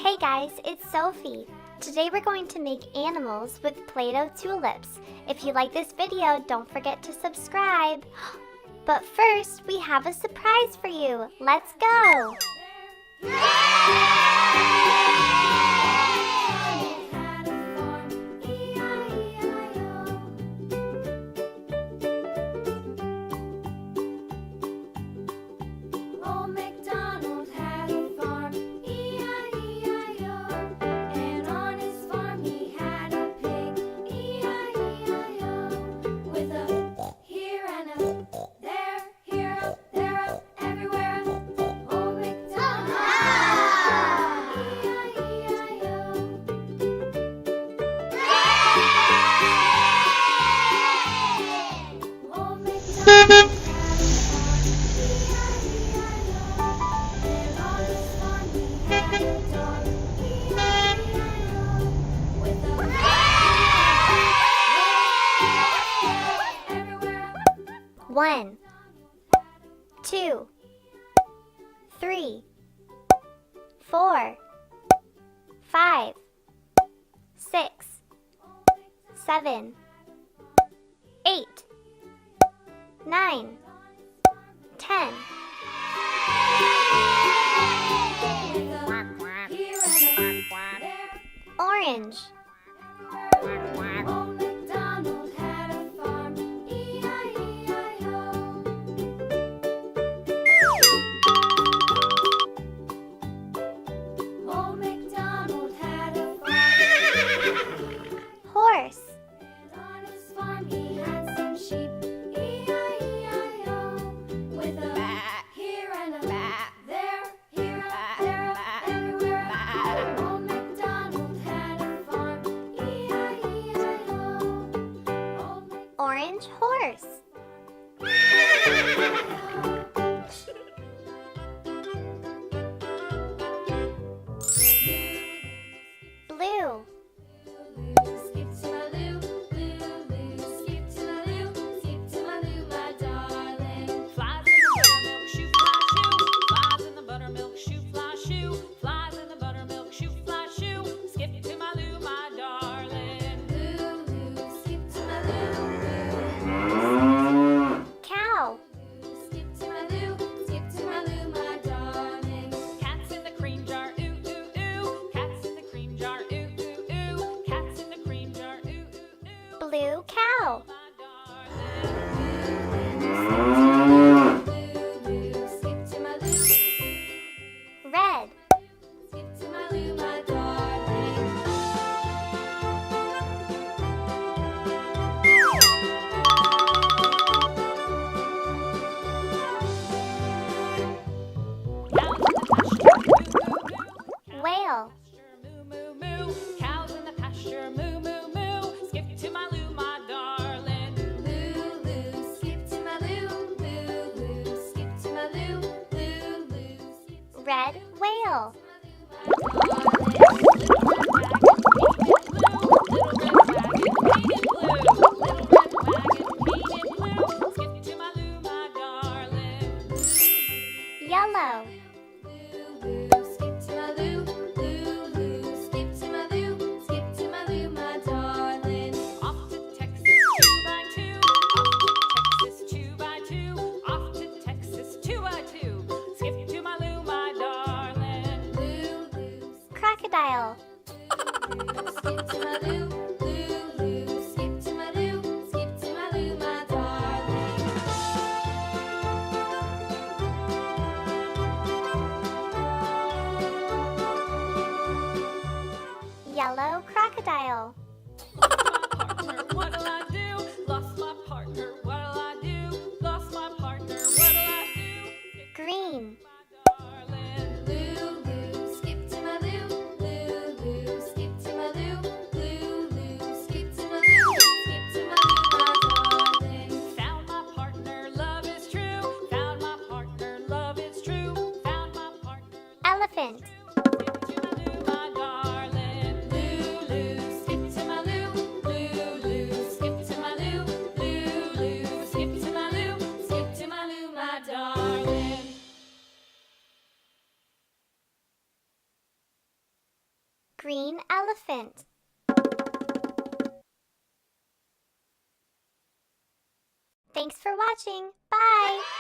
Hey guys, it's Sophie. Today we're going to make animals with Play-Doh tulips. If you like this video, don't forget to subscribe. But first, we have a surprise for you. Let's go! Old McDonald had a farm, E-I-E-I-O. And on his farm he had a pig, E-I-E-I-O. With a here and a there, here up, there up, everywhere up. Old McDonald had a farm, E-I-E-I-O. Old McDonald One, 2, 3, 4, 5, 6, 7, 8, 9, 10. Orange. Old MacDonald had a farm, E-I-E-I-O. Old MacDonald had a farm, Horse. and on his farm he had some sheep, E-I-E-I-O. With a here and a there, here up, there up, everywhere up. Old MacDonald had a farm, E-I-E-I-O. Orange horse. Blue. Skip to my loo, loo, loo. Skip to my loo, skip to my loo, my darling. Flies in the buttermilk shoe fly shoe. Flies in the buttermilk shoe fly shoe. Flies in the buttermilk shoe fly shoe. Skip to my loo, my darling. Loo, loo, skip to my loo, Cow. skip to my loo, skip to my loo, my darling. Cats in the cream jar, ooh ooh ooh. Cats in the cream jar, ooh ooh ooh. Cats in the cream jar, ooh ooh ooh. Blue cow. My darling. Loo, loo, skip to my loo, Red. skip to my loo, my darling. Cows in the pasture, moo moo moo. Skip to my loo, my darling. Loo, loo, skip to my loo, loo, loo, skip to my loo, loo, loo, skip Red whale. Yellow. Crocodile. Yellow crocodile. What'll I do? Lost my partner. What'll I do? Lost my partner. What'll I do? Green. Darling. Found my partner, love is true. Found my partner, love is true. Found my partner, Elephant. skip to my loo, my darling. Skip to my loo, loo, loo, skip green elephant. Thanks for watching. Bye!